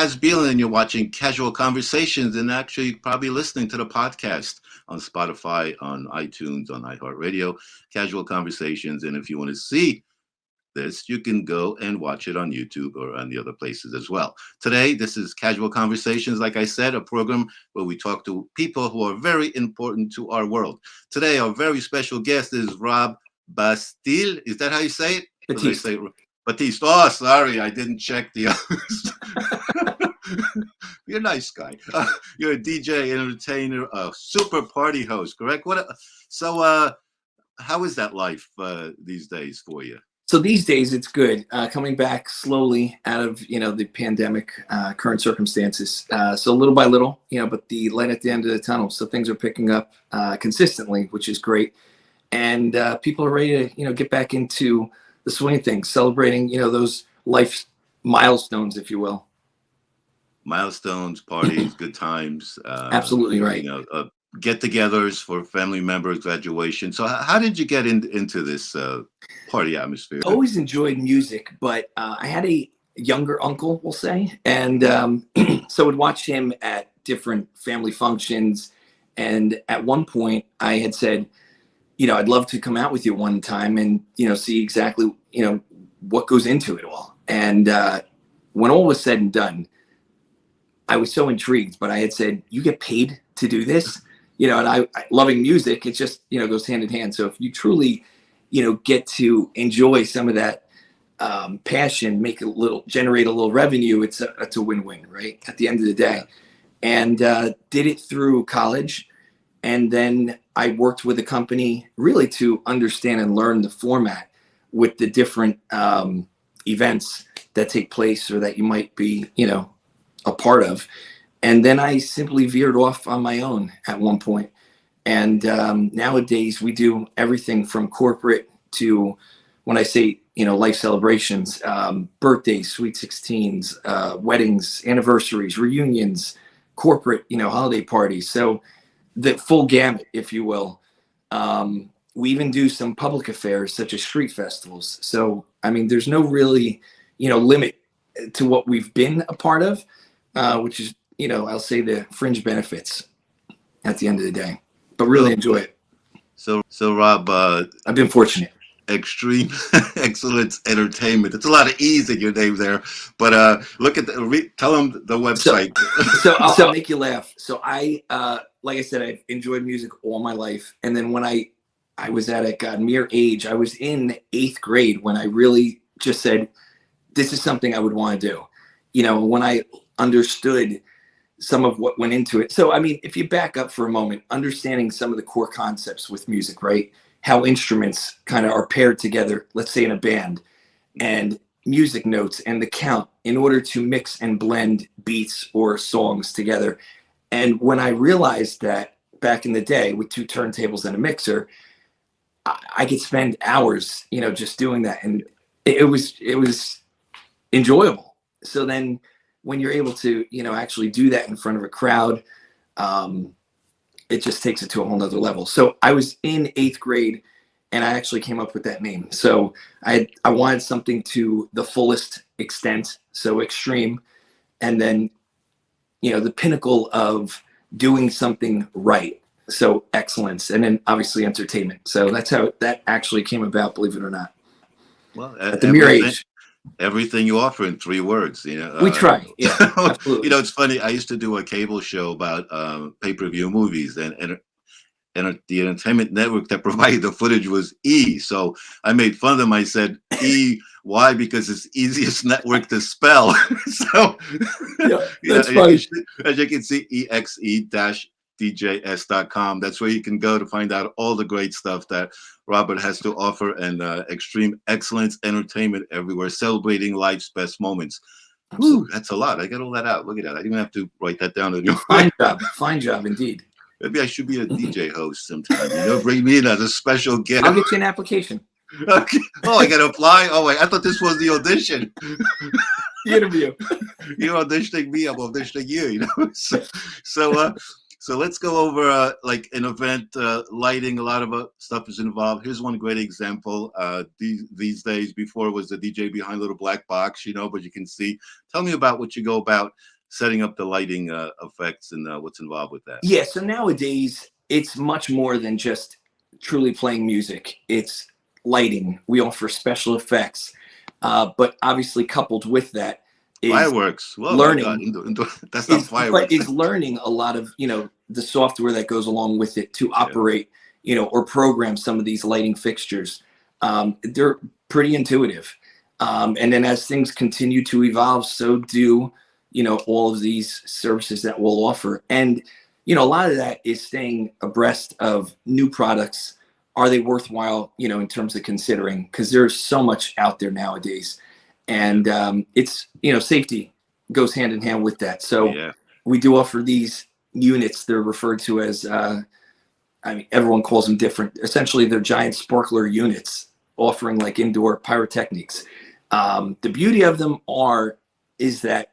Kaz Bielen, and you're watching Casual Conversations, and actually probably listening to the podcast on Spotify, on iTunes, on iHeartRadio, Casual Conversations. And if you want to see this, you can go and watch it on YouTube or on the other places as well. Today, this is Casual Conversations, like I said, a program where we talk to people who are very important to our world. Today, our very special guest is Rob Bastille. Is that how you say it? Battiste. Battiste. Oh, sorry, I didn't check the others. You're a nice guy. You're a DJ, entertainer, a super party host, correct? So how is that life these days for you? So these days it's good. Coming back slowly out of the pandemic, current circumstances. So little by little, but the light at the end of the tunnel. So things are picking up consistently, which is great, and people are ready to get back into the swing of things, celebrating those life milestones, if you will. Milestones, parties, good times. Absolutely right. Get-togethers for family members, graduation. So how did you get into this party atmosphere? Always enjoyed music, but I had a younger uncle, we'll say, and so I would watch him at different family functions. And at one point I had said, I'd love to come out with you one time and, see exactly, what goes into it all. And when all was said and done, I was so intrigued, but I had said, you get paid to do this? And I loving music, it just, goes hand in hand. So if you truly, get to enjoy some of that passion, generate a little revenue, it's a win-win, right? At the end of the day. And did it through college. And then I worked with a company really to understand and learn the format with the different events that take place or that you might be, a part of. And then I simply veered off on my own at one point. And nowadays we do everything from corporate to, when I say, life celebrations, birthdays, sweet 16s, weddings, anniversaries, reunions, corporate, holiday parties. So the full gamut, if you will. We even do some public affairs such as street festivals. So, there's no really, limit to what we've been a part of, which is, I'll say the fringe benefits at the end of the day, but really enjoy it. So Rob, I've been fortunate. Extreme Excellence Entertainment. It's a lot of E's in your name there, but look at tell them the website. So I'll make you laugh. So I, like I said, I've enjoyed music all my life. And then when I was at a mere age, I was in 8th grade when I really just said, this is something I would want to do. When I understood some of what went into it. So, if you back up for a moment, understanding some of the core concepts with music, right? How instruments kind of are paired together, let's say in a band, and music notes and the count in order to mix and blend beats or songs together. And when I realized that back in the day with 2 turntables and a mixer, I could spend hours, just doing that. And it was enjoyable. So then when you're able to, actually do that in front of a crowd, it just takes it to a whole nother level. So I was in 8th grade and I actually came up with that name. So I wanted something to the fullest extent. So extreme. And then, the pinnacle of doing something right. So excellence, and then obviously entertainment. So that's how that actually came about, believe it or not. Well, at the mere age. Everything you offer in 3 words, We try, yeah, absolutely. It's funny. I used to do a cable show about pay-per-view movies, and the entertainment network that provided the footage was E. So I made fun of them. I said E. Why? Because it's the easiest network to spell. So that's funny. As you can see, exe-djs.com. That's where you can go to find out all the great stuff that Robert has to offer, and Extreme Excellence Entertainment everywhere, celebrating life's best moments. Ooh, that's a lot. I got all that out. Look at that. I didn't even have to write that down. Fine job indeed. Maybe I should be a DJ host sometime. Bring me in as a special guest. I'll get you an application. Okay. Oh, I got to apply? Oh, wait. I thought this was the audition. The interview. You're auditioning me. I'm auditioning you, So let's go over like an event lighting. A lot of stuff is involved. Here's one great example. These days, before it was the DJ behind Little Black Box, but you can see. Tell me about what you go about setting up the lighting effects and what's involved with that? Yeah, so nowadays it's much more than just truly playing music. It's lighting. We offer special effects, but obviously coupled with that is Fireworks. Oh my God, learning. that's not fireworks. Is learning a lot of the software that goes along with it to Yeah. operate or program some of these lighting fixtures. They're pretty intuitive, and then as things continue to evolve, so do all of these services that we'll offer. And a lot of that is staying abreast of new products. Are they worthwhile in terms of considering, because there's so much out there nowadays, and it's safety goes hand in hand with that. So Yeah. we do offer these units. They're referred to as everyone calls them different. Essentially, they're giant sparkler units offering like indoor pyrotechnics. The beauty of them is that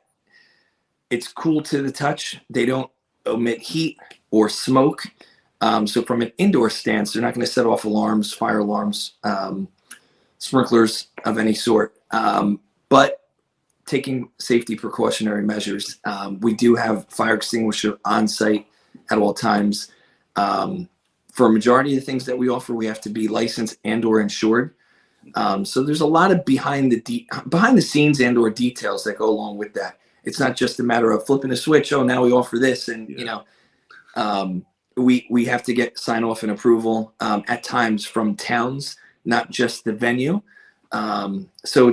it's cool to the touch. They don't emit heat or smoke. So from an indoor stance, they're not going to set off alarms, fire alarms, sprinklers of any sort. But taking safety precautionary measures, we do have fire extinguisher on site at all times. For a majority of the things that we offer, we have to be licensed and or insured. So there's a lot of behind the scenes and or details that go along with that. It's not just a matter of flipping a switch. Oh, now we offer this, and we have to get sign off and approval at times from towns, not just the venue. So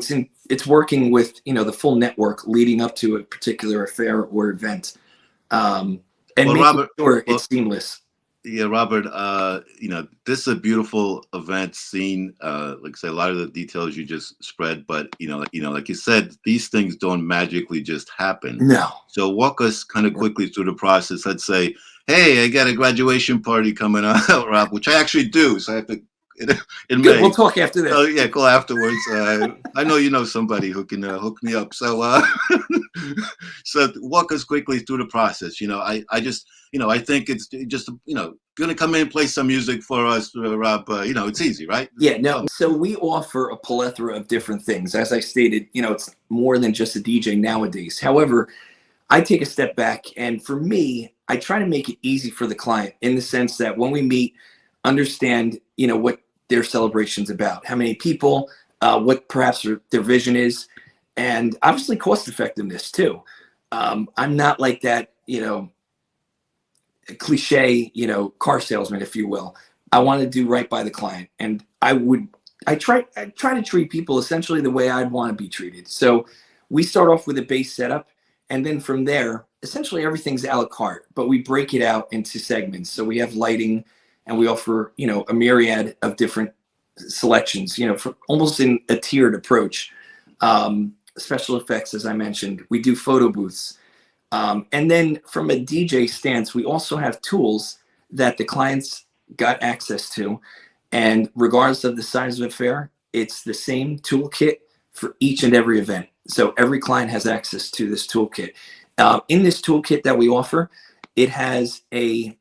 it's working with the full network leading up to a particular affair or event, and making Robert, sure it's seamless. Yeah, Robert, this is a beautiful event scene. Like I say, a lot of the details you just spread, but like you said, these things don't magically just happen. No. So walk us kind of quickly through the process. Let's say, hey, I got a graduation party coming up, Rob, which I actually do. So I have to in Good, May. we'll talk after this. Oh yeah, call afterwards. I know you know somebody who can hook me up. So so walk us quickly through the process. I just I think it's just gonna come in and play some music for us, Rob. It's easy, right? Yeah, no. So we offer a plethora of different things. As I stated, it's more than just a DJ nowadays. However, I take a step back, and for me, I try to make it easy for the client in the sense that when we meet, understand what their celebration's about, how many people, what perhaps their vision is, and obviously cost effectiveness too. I'm not like that, cliche, car salesman, if you will. I want to do right by the client, and I try to treat people essentially the way I'd want to be treated. So we start off with a base setup, and then from there, essentially everything's a la carte, but we break it out into segments. So we have lighting, and we offer, a myriad of different selections, for almost in a tiered approach. Special effects, as I mentioned, we do photo booths. And then from a DJ stance, we also have tools that the clients got access to. And regardless of the size of the affair, it's the same toolkit for each and every event. So every client has access to this toolkit. In this toolkit that we offer, it has a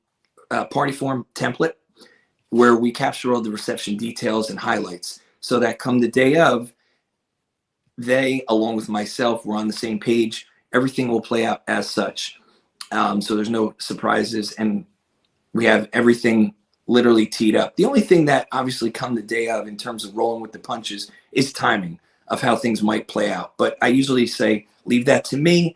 party form template where we capture all the reception details and highlights so that come the day of, they, along with myself, we're on the same page. Everything will play out as such. So there's no surprises, and we have everything literally teed up. The only thing that obviously come the day of in terms of rolling with the punches is timing of how things might play out. But I usually say, leave that to me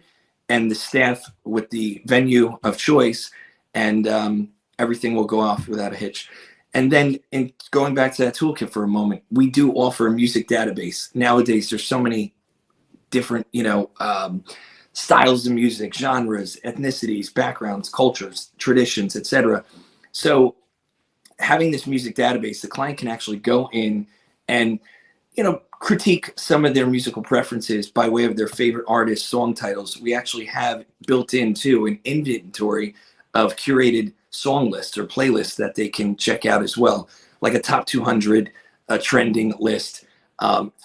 and the staff with the venue of choice, and everything will go off without a hitch. And then in going back to that toolkit for a moment, we do offer a music database. Nowadays, there's so many different, styles of music, genres, ethnicities, backgrounds, cultures, traditions, etc. So having this music database, the client can actually go in and, critique some of their musical preferences by way of their favorite artists, song titles. We actually have built into an inventory of curated song lists or playlists that they can check out as well, like a top 200 trending list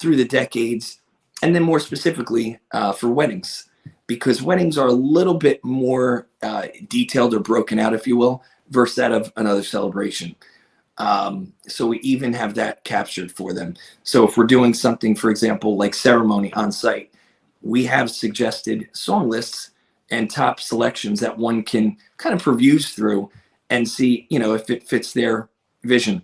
through the decades, and then more specifically for weddings, because weddings are a little bit more detailed or broken out, if you will, versus that of another celebration. So we even have that captured for them. So if we're doing something, for example, like ceremony on site, we have suggested song lists and top selections that one can kind of peruse through and see, if it fits their vision.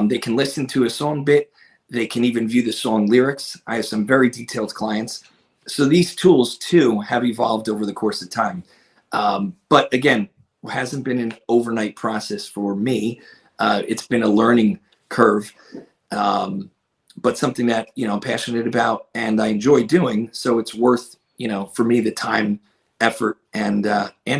They can listen to a song bit. They can even view the song lyrics. I have some very detailed clients. So these tools too have evolved over the course of time. But again, it hasn't been an overnight process for me. It's been a learning curve, but something that, I'm passionate about and I enjoy doing. So it's worth, for me, the time, effort, and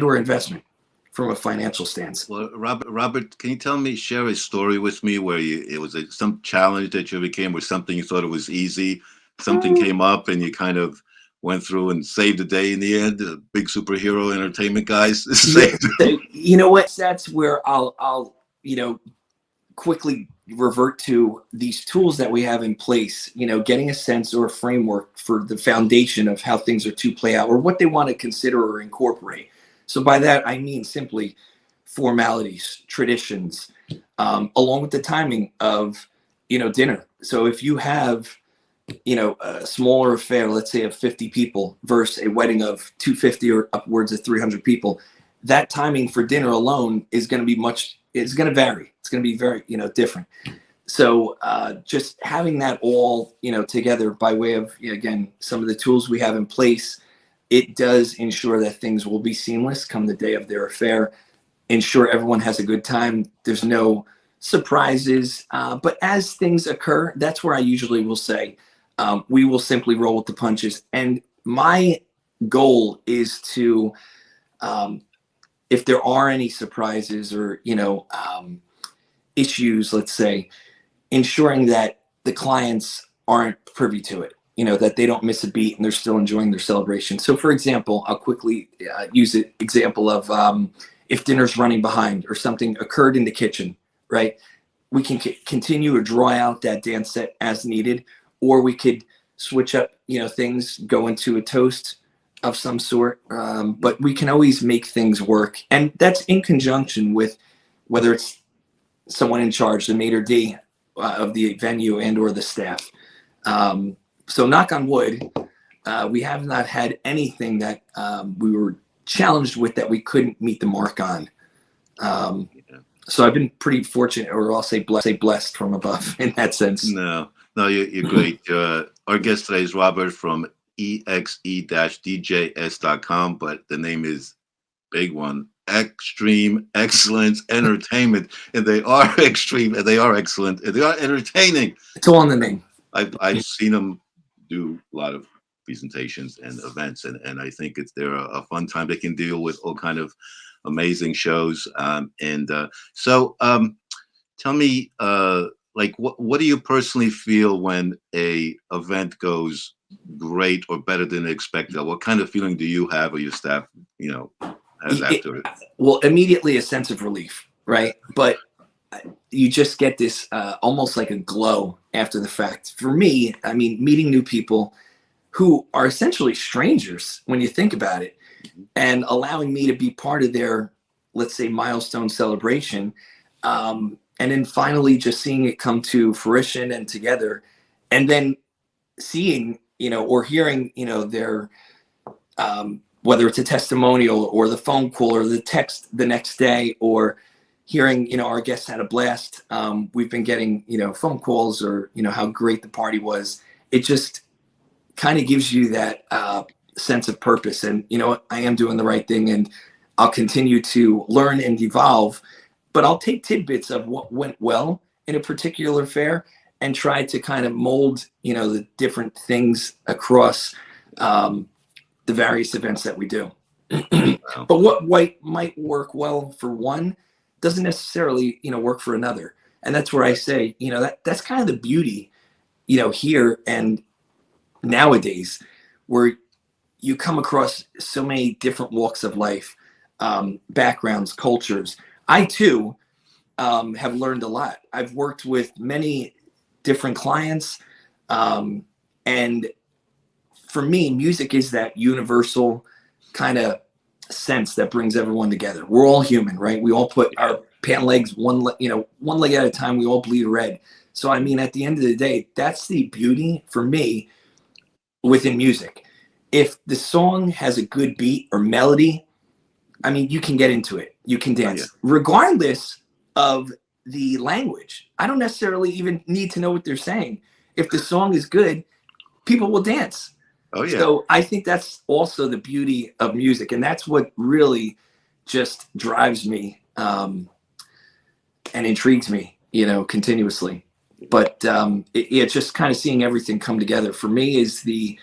or investment from a financial stance. Well, Robert, can you share a story with me where it was some challenge that you overcame, or something you thought it was easy, something came up and you kind of went through and saved the day in the end? The big superhero entertainment guys saved. You know what? That's where I'll quickly revert to these tools that we have in place, getting a sense or a framework for the foundation of how things are to play out or what they want to consider or incorporate. So by that, I mean simply formalities, traditions, along with the timing of, dinner. So if you have, a smaller affair, let's say of 50 people versus a wedding of 250 or upwards of 300 people, that timing for dinner alone is going to be it's going to vary. It's going to be very, different. So just having that all, together by way of, again, some of the tools we have in place, it does ensure that things will be seamless come the day of their affair, ensure everyone has a good time. There's no surprises. But as things occur, that's where I usually will say, we will simply roll with the punches. And my goal is to, if there are any surprises or, issues, let's say, ensuring that the clients aren't privy to it, that they don't miss a beat and they're still enjoying their celebration. So for example, I'll quickly use an example of if dinner's running behind or something occurred in the kitchen, right? We can continue to draw out that dance set as needed, or we could switch up, things, go into a toast of some sort. But we can always make things work. And that's in conjunction with whether it's someone in charge, the maitre d' of the venue and or the staff. So knock on wood, we have not had anything that we were challenged with that we couldn't meet the mark on. So I've been pretty fortunate, or I'll say blessed from above in that sense. No, you're great. Our guest today is Robert from exe-djs.com, but the name is big one, Extreme Excellence Entertainment, and they are extreme, and they are excellent, and they are entertaining. It's all in the name. I've seen them do a lot of presentations and events, and I think they're a fun time. They can deal with all kind of amazing shows. So tell me, what do you personally feel when a event goes great or better than expected? What kind of feeling do you have, or your staff, has after it? Well, immediately a sense of relief, right? But you just get this almost like a glow after the fact. For me, I mean, meeting new people who are essentially strangers when you think about it, and allowing me to be part of their, let's say, milestone celebration, and then finally just seeing it come to fruition and together, and then seeing, or hearing, their, whether it's a testimonial or the phone call or the text the next day, or hearing, our guests had a blast. We've been getting, phone calls or, how great the party was. It just kind of gives you that sense of purpose. And, I am doing the right thing, and I'll continue to learn and evolve, but I'll take tidbits of what went well in a particular fair and try to kind of mold, the different things across the various events that we do. But what might work well for one doesn't necessarily, work for another. And that's where I say, that's kind of the beauty, here and nowadays, where you come across so many different walks of life, backgrounds, cultures. I too have learned a lot. I've worked with many different clients, and for me, music is that universal kind of sense that brings everyone together. We're all human, right? We all put our pant legs one leg at a time. We all bleed red. So I mean, at the end of the day, that's the beauty for me within music. if the song has a good beat or melody, I mean, you can get into it. You can dance, regardless of the language. I don't necessarily even need to know what they're saying. If the song is good, people will dance. Oh yeah. So I think that's also the beauty of music, and that's what really just drives me and intrigues me, continuously. But it's just kind of seeing everything come together for me is the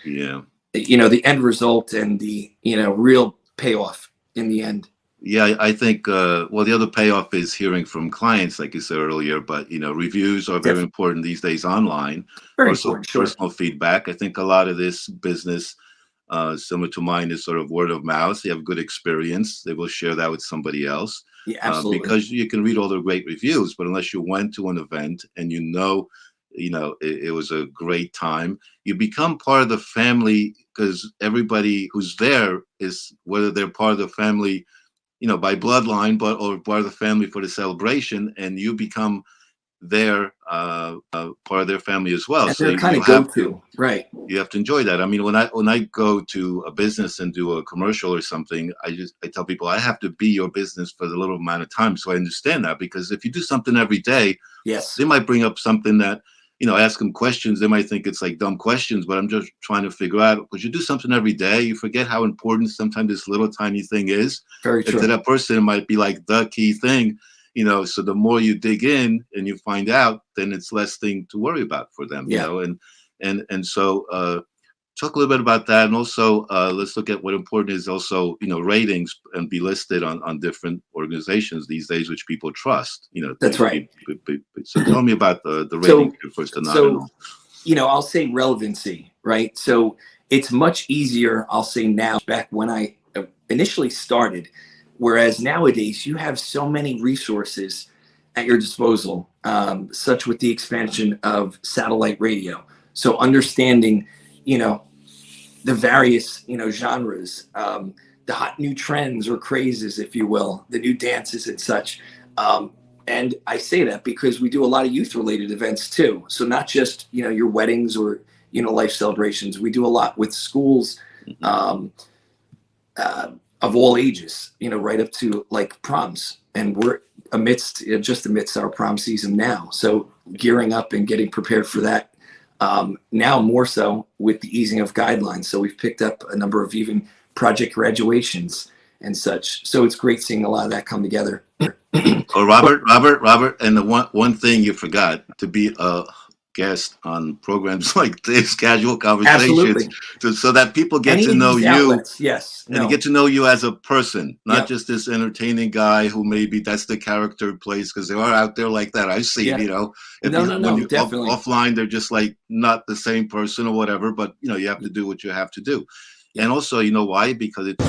the end result and the real payoff in the end. Yeah, I think, well, the other payoff is hearing from clients, like you said earlier, but, reviews are very important these days online. Very Also, important, sure. personal feedback. I think a lot of this business, similar to mine, is sort of word of mouth. You have good experience, they will share that with somebody else. Yeah, absolutely. Because you can read all the great reviews, but unless you went to an event and it was a great time, you become part of the family, because everybody who's there is, whether they're part of the family by bloodline, or part of the family for the celebration, and you become their part of their family as well. And So they're kind you of have go-to, right? You have to enjoy that. I mean, when I go to a business and do a commercial or something, I tell people I have to be your business for the little amount of time, so I understand that. Because if you do something every day, Yes, they might bring up something that, ask them questions. They might think it's like dumb questions, but I'm just trying to figure out, because you do something every day, you forget how important sometimes this little tiny thing is. very And true. to that person, it might be like the key thing, so the more you dig in and you find out, then it's less thing to worry about for them, and so, talk a little bit about that. And also, let's look at what important is also, ratings, and be listed on different organizations these days, which people trust, That's right. So tell me about the ratings first. I'll say relevancy, right? So it's much easier, I'll say now, back when I initially started, whereas nowadays you have so many resources at your disposal, such with the expansion of satellite radio. So understanding, the various, genres, the hot new trends or crazes, if you will, the new dances and such. And I say that because we do a lot of youth related events too. So not just, your weddings or, life celebrations. We do a lot with schools of all ages, right up to like proms. And we're just amidst our prom season now. So gearing up and getting prepared for that. Now more so with the easing of guidelines. So we've picked up a number of even project graduations and such. So it's great seeing a lot of that come together. Oh, Robert, and the one thing you forgot, to be a guest on programs like this, Casual Conversations, so that people get to know you. Yes. And get to know you as a person, not just this entertaining guy who maybe that's the character plays, because they are out there like that. I've seen, when you're definitely. offline, they're just like not the same person or whatever, but you have to do what you have to do. Yeah. And also, why? Because it's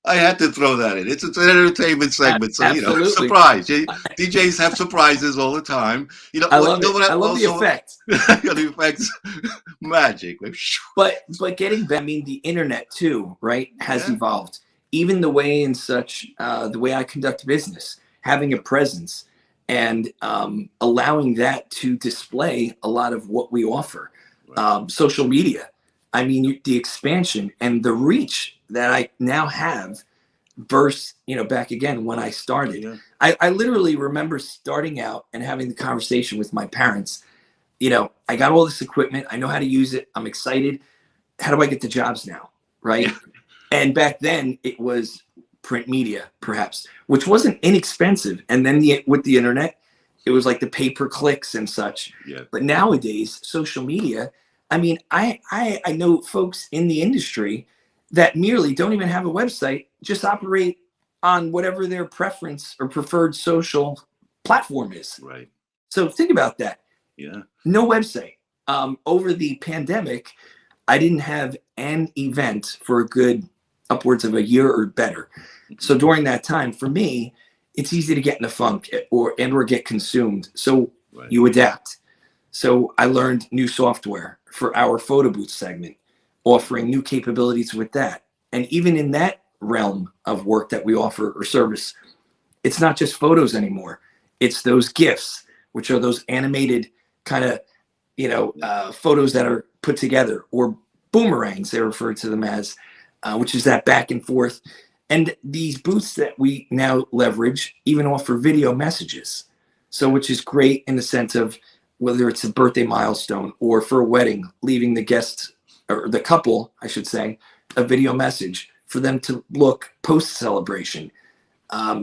I had to throw that in. It's an entertainment segment, so surprise. DJs have surprises all the time. I love it. I love the effect. The effects, magic. But getting back, I mean, the internet too, right, has evolved. Even the way in such the way I conduct business, having a presence and allowing that to display a lot of what we offer. Right. Social media. I mean, the expansion and the reach that I now have versus, back again when I started. Yeah. I literally remember starting out and having the conversation with my parents. I got all this equipment. I know how to use it. I'm excited. How do I get the jobs now? Right. Yeah. And back then it was print media, perhaps, which wasn't inexpensive. And then with the internet, it was like the pay-per-clicks and such. Yeah. But nowadays, social media, I mean, I know folks in the industry that merely don't even have a website, just operate on whatever their preference or preferred social platform is. Right. So think about that. Yeah. No website. Over the pandemic, I didn't have an event for a good upwards of a year or better. So during that time, for me, it's easy to get in a funk or get consumed. So you adapt. So I learned new software for our photo booth segment, offering new capabilities with that. And even in that realm of work that we offer or service, it's not just photos anymore. It's those GIFs, which are those animated kind of photos that are put together, or boomerangs, they refer to them as, which is that back and forth. And these booths that we now leverage even offer video messages. So, which is great in the sense of whether it's a birthday milestone or for a wedding, leaving the guests, or the couple, I should say, a video message for them to look post-celebration.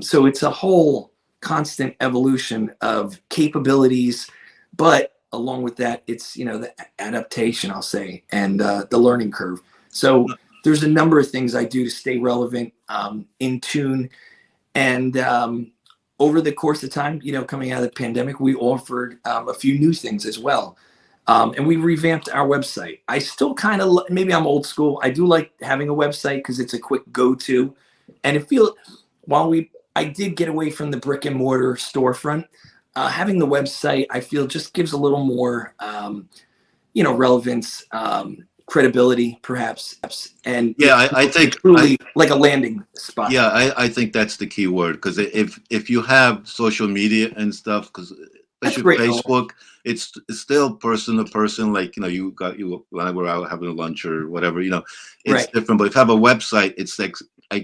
So it's a whole constant evolution of capabilities, but along with that, it's, the adaptation, I'll say, and the learning curve. So there's a number of things I do to stay relevant, in tune. And over the course of time, coming out of the pandemic, we offered a few new things as well. And we revamped our website. I still kind of, maybe I'm old school, I do like having a website because it's a quick go-to. And it feels, I did get away from the brick and mortar storefront, having the website, I feel, just gives a little more, relevance, credibility, perhaps. And yeah, I think truly like a landing spot. Yeah, I think that's the key word, because if you have social media and stuff, because especially Facebook, it's still person to person. Like, you when we're out having lunch or whatever, it's Right. different. But if you have a website, it's like I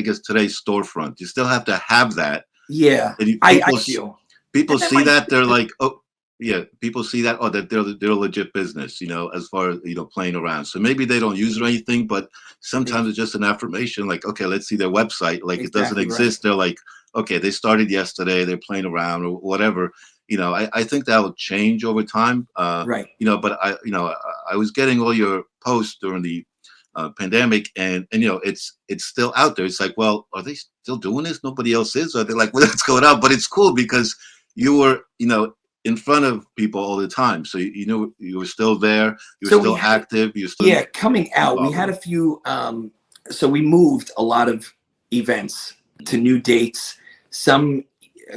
guess today's storefront. You still have to have that. Yeah, And I feel people see that, they're like, oh. Yeah, people see that, that they're a legit business, as far as, playing around. So maybe they don't use it or anything, but sometimes it's just an affirmation, like, okay, let's see their website. Like, it doesn't exist. Right. They're like, okay, they started yesterday, they're playing around or whatever. I think that will change over time. Right. But I was getting all your posts during the pandemic, and it's still out there. It's like, well, are they still doing this? Nobody else is. Or they're like, well, what's going on? But it's cool because you were, in front of people all the time, so you were still there. You were still active. You still coming out. We had a few. So we moved a lot of events to new dates. Some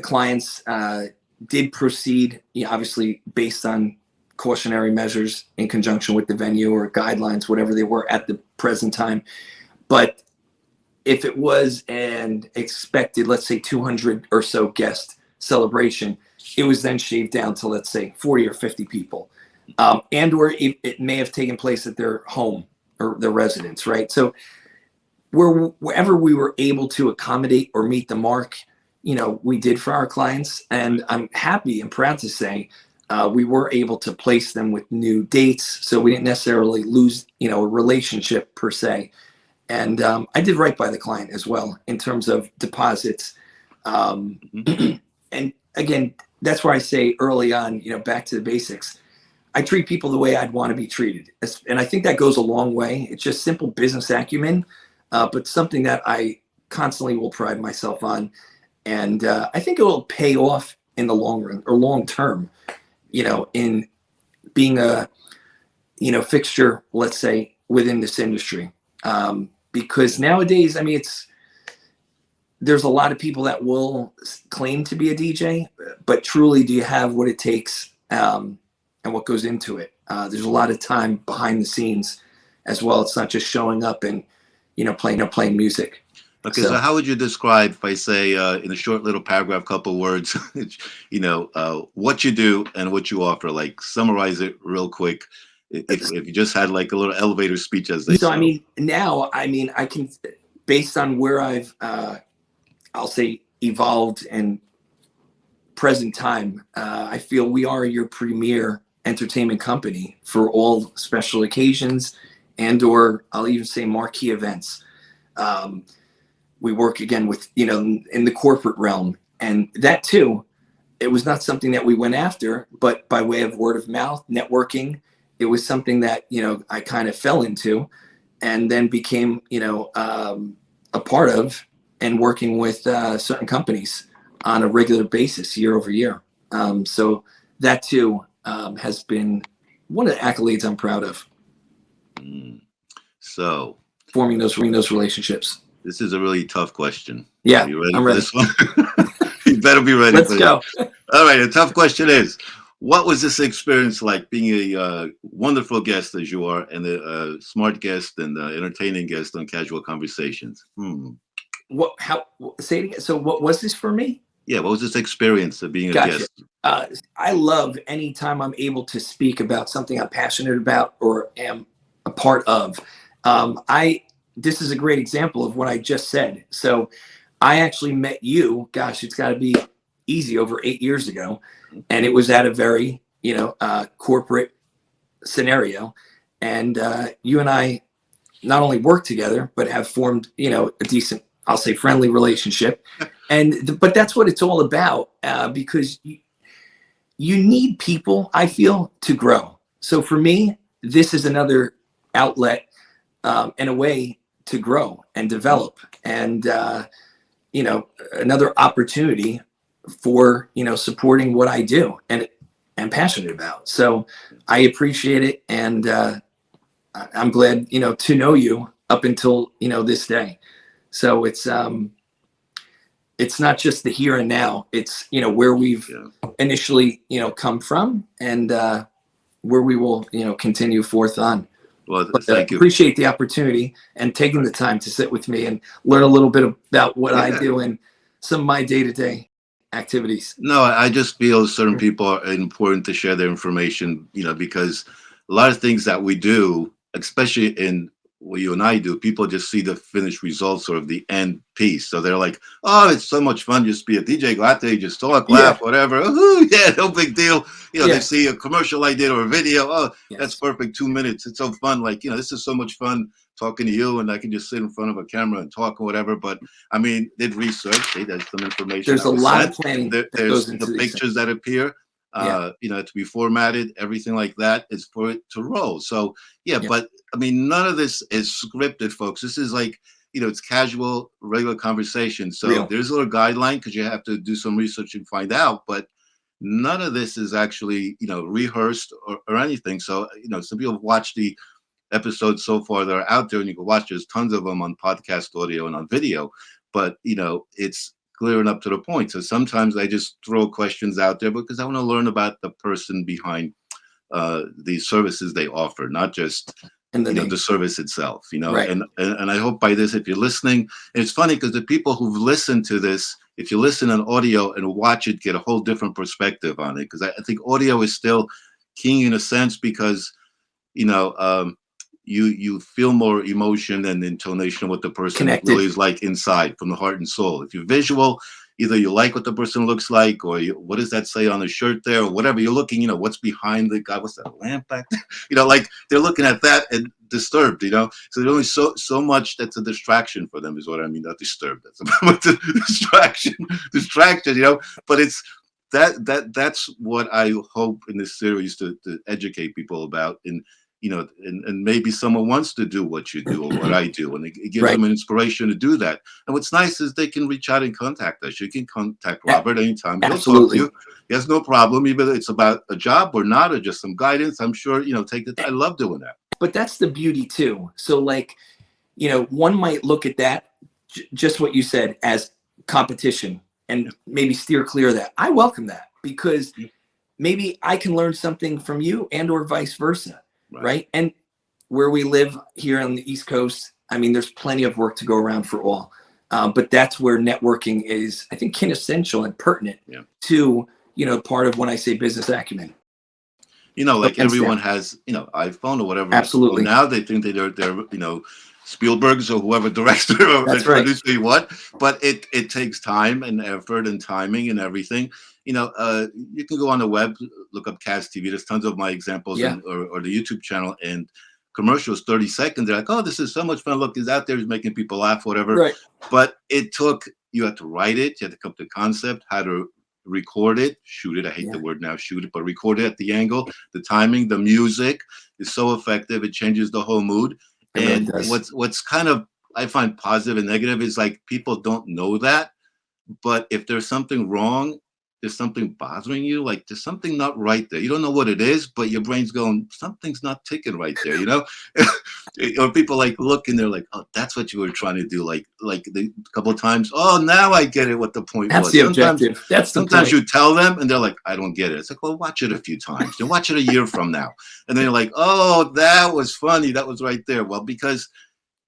clients did proceed, obviously based on cautionary measures in conjunction with the venue or guidelines, whatever they were at the present time. But if it was an expected, let's say 200 or so guest celebration, it was then shaved down to, let's say, 40 or 50 people, and or it may have taken place at their home or their residence, right? So wherever we were able to accommodate or meet the mark, we did for our clients. And I'm happy and proud to say we were able to place them with new dates, so we didn't necessarily lose, a relationship per se. And I did right by the client as well in terms of deposits. And again, that's where I say early on, back to the basics. I treat people the way I'd want to be treated. And I think that goes a long way. It's just simple business acumen, but something that I constantly will pride myself on. And I think it will pay off in the long run or long term, in being a, fixture, let's say, within this industry. Because nowadays, there's a lot of people that will claim to be a DJ, but truly, do you have what it takes and what goes into it? There's a lot of time behind the scenes as well. It's not just showing up and, playing music. Okay, so how would you describe, if I say in a short little paragraph, couple words, what you do and what you offer? Like, summarize it real quick. If you just had like a little elevator speech, as they say. Now, I can, based on where I've, I'll say, evolved and present time, I feel we are your premier entertainment company for all special occasions and or I'll even say marquee events. We work again with, in the corporate realm, and that too, it was not something that we went after, but by way of word of mouth, networking, it was something that, I kind of fell into and then became, a part of, and working with certain companies on a regular basis year over year. So that too has been one of the accolades I'm proud of. So forming those relationships. This is a really tough question. Yeah, Are you ready I'm for ready. this one? You better be ready. Let's go. All right. The tough question is, what was this experience like, being a wonderful guest as you are, and a smart guest and entertaining guest on Casual Conversations? Say it again. So what was this for me? Yeah, what was this experience of being a guest? I love anytime I'm able to speak about something I'm passionate about or am a part of. This is a great example of what I just said. So I actually met you, gosh, it's got to be easy, over 8 years ago. And it was at a very, corporate scenario. And you and I not only work together, but have formed, a decent, I'll say, friendly relationship. But that's what it's all about, because you need people, I feel, to grow. So for me, this is another outlet and a way to grow and develop, and another opportunity for supporting what I do and am passionate about. So I appreciate it, and I'm glad to know you up until this day. So it's not just the here and now. It's where we've initially come from, and where we will continue forth on. Well, But, thank you. appreciate the opportunity and taking the time to sit with me and learn a little bit about what I do and some of my day-to-day activities. No, I just feel certain people are important to share their information, because a lot of things that we do, especially in what you and I do, people just see the finished results or the end piece. So they're like, oh, it's so much fun just be a DJ, go out there, you just talk, laugh, whatever. Ooh, yeah, no big deal. They see a commercial I did or a video. Oh, that's perfect. 2 minutes. It's so fun. Like, this is so much fun talking to you, and I can just sit in front of a camera and talk or whatever. But I mean, did research. There's some information. There's a lot of planning. There's the pictures that appear. To be formatted, everything like that is for it to roll. So but I mean, none of this is scripted, folks. This is like, it's casual, regular conversation. So there's a little guideline because you have to do some research and find out, but none of this is actually, rehearsed or anything. So, some people have watched the episodes so far that are out there, and you can watch. There's tons of them on podcast audio and on video, but it's clear and up to the point. So sometimes I just throw questions out there because I want to learn about the person behind the services they offer, not just the service itself. Right. And I hope by this, if you're listening, and it's funny because the people who've listened to this, if you listen on audio and watch it, get a whole different perspective on it. Because I think audio is still king in a sense because you feel more emotion and intonation of what the person really is like inside, from the heart and soul. If you're visual, either you like what the person looks like, or what does that say on the shirt there, or whatever you're looking, what's behind the guy, what's that lamp back there? Like they're looking at that and disturbed, so there's only so much that's a distraction for them, is what I mean. Not disturbed, that's about the distraction, but it's that's what I hope in this series to educate people about. And maybe someone wants to do what you do or what I do, and it gives them an inspiration to do that. And what's nice is they can reach out and contact us. You can contact Robert anytime. He'll talk to you. He has no problem, either it's about a job or not, or just some guidance. I'm sure, I love doing that. But that's the beauty too. So like, one might look at that, just what you said, as competition, and maybe steer clear of that. I welcome that, because maybe I can learn something from you, and or vice versa. Right. And where we live here on the East Coast, I mean, there's plenty of work to go around for all. But that's where networking is, I think, quintessential and pertinent to, part of when I say business acumen. Like everyone has, iPhone or whatever. Absolutely. So now they think they're Spielbergs or whoever directs it or producer what. But it takes time and effort and timing and everything. You can go on the web, look up CAZTV. There's tons of my examples, or the YouTube channel, and commercials, 30 seconds. They're like, oh, this is so much fun. Look, he's out there, he's making people laugh, whatever. Right. But you had to write it. You had to come to concept, how to record it, shoot it. I hate the word now, shoot it, but record it at the angle, the timing, the music is so effective. It changes the whole mood. And what's kind of, I find positive and negative is like people don't know that, but if there's something wrong, there's something bothering you, like there's something not right there. You don't know what it is, but your brain's going, something's not ticking right there, Or people like look and they're like, oh, that's what you were trying to do. Like a couple of times, oh, now I get it, what the point was. That's the objective. Sometimes you tell them and they're like, I don't get it. It's like, well, watch it a few times. Then watch it a year from now. And then you're like, oh, that was funny. That was right there. Well, because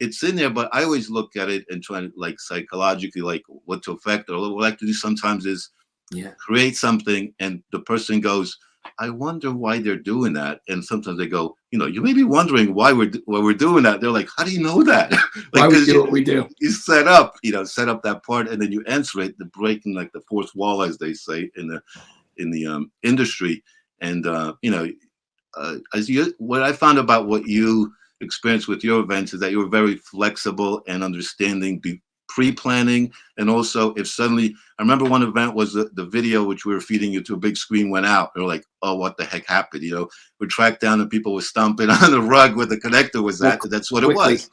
it's in there, but I always look at it and try to like psychologically, like what to affect, or what I like to do sometimes is Yeah. create something, and the person goes, I wonder why they're doing that. And sometimes they go, you may be wondering why we're doing that. They're like, how do you know that? Why Like, we because do what we do. you set up that part, and then you answer it, the breaking like the fourth wall, as they say in the industry. And what I found about what you experienced with your events is that you were very flexible and understanding, pre-planning, and also if suddenly, I remember one event was the video which we were feeding you to a big screen went out. They were like, oh, what the heck happened? We tracked down and people were stomping on the rug where the connector was at. That's what it was.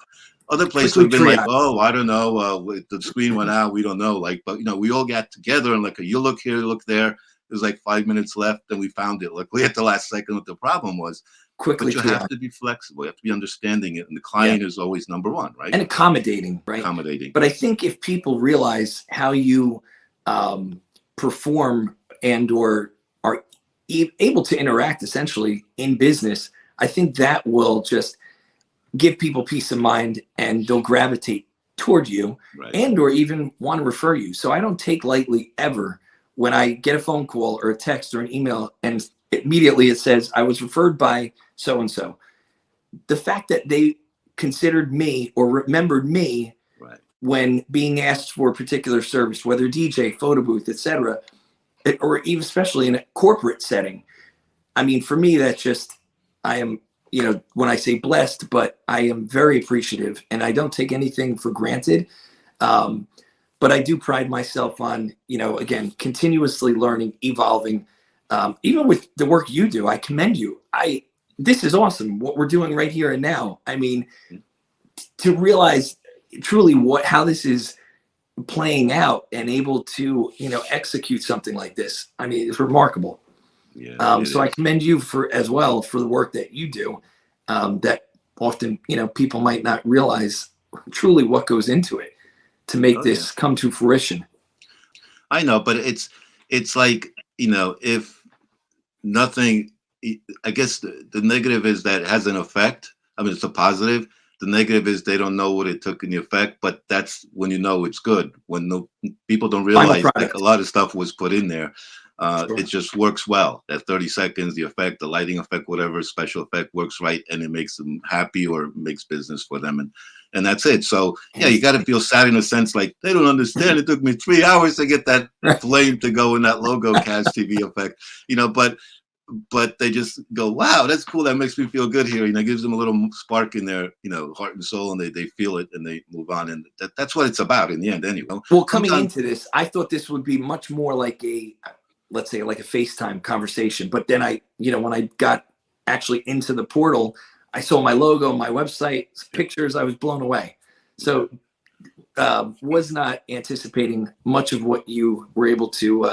Other places would have been like, oh, I don't know, the screen went out, we don't know. But we all got together and like, you look here, look there. There's like 5 minutes left, and we found it. Luckily, at the last second, what the problem was. But you have to be flexible. You have to be understanding it, and the client is always number one, right? And accommodating, right? Accommodating. But I think if people realize how you perform and or are able to interact essentially in business, I think that will just give people peace of mind, and they'll gravitate toward you, right, and or even want to refer you. So I don't take lightly ever when I get a phone call or a text or an email and immediately it says, I was referred by so-and-so. The fact that they considered me or remembered me, right, when being asked for a particular service, whether DJ, photo booth, etc., or even especially in a corporate setting. I mean, for me, that's just, I am, when I say blessed, but I am very appreciative, and I don't take anything for granted. But I do pride myself on, again, continuously learning, evolving. Even with the work you do, I commend you. This is awesome, what we're doing right here and now. I mean, to realize truly how this is playing out and able to, execute something like this. I mean, it's remarkable. Yeah, so I commend you as well for the work that you do, that often, people might not realize truly what goes into it to make this come to fruition. I know, but it's like, if nothing, I guess the negative is that it has an effect. I mean, it's a positive. The negative is they don't know what it took in the effect, but that's when it's good. When people don't realize like a lot of stuff was put in there. Sure. It just works well. That 30 seconds, the effect, the lighting effect, whatever special effect works right, and it makes them happy or makes business for them. And that's it. So yeah, you got to feel sad in a sense, like they don't understand. It took me 3 hours to get that flame to go in that logo CAZTV effect, but they just go, wow, that's cool. That makes me feel good here. Gives them a little spark in their, heart and soul, and they feel it and they move on. And that's what it's about in the end anyway. Well, coming into this, I thought this would be much more like let's say like a FaceTime conversation. But then when I got actually into the portal, I saw my logo, my website, pictures, I was blown away. So was not anticipating much of what you were able to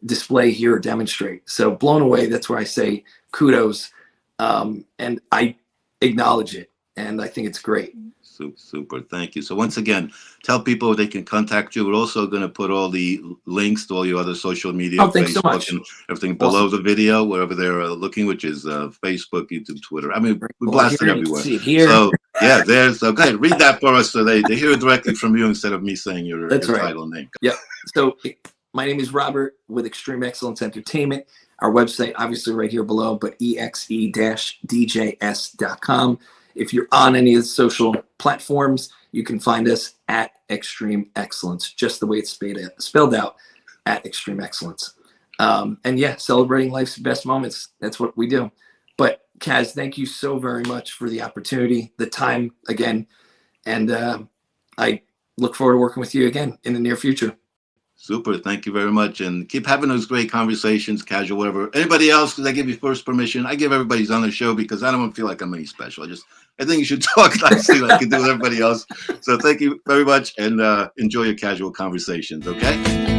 display here or demonstrate. So blown away. That's where I say kudos. And I acknowledge it. And I think it's great. Super. Thank you. So once again, tell people they can contact you. We're also going to put all the links to all your other social media, thanks so much, and everything below the video, wherever they're looking, which is Facebook, YouTube, Twitter. I mean, we blast it everywhere. See it here. So yeah, so go ahead, read that for us so they hear it directly from you instead of me saying your title name. Yep. So my name is Robert with Extreme Excellence Entertainment. Our website, obviously right here below, but exe-djs.com. If you're on any of the social platforms, you can find us at Extreme Excellence, just the way it's spelled out, at Extreme Excellence. And yeah, celebrating life's best moments. That's what we do. But Kaz, thank you so very much for the opportunity, the time again. And I look forward to working with you again in the near future. Super. Thank you very much. And keep having those great conversations, casual, whatever. Anybody else, because I give you first permission. I give everybody's on the show because I don't feel like I'm any special. I think you should talk nicely like you do with everybody else. So thank you very much, and enjoy your casual conversations, okay?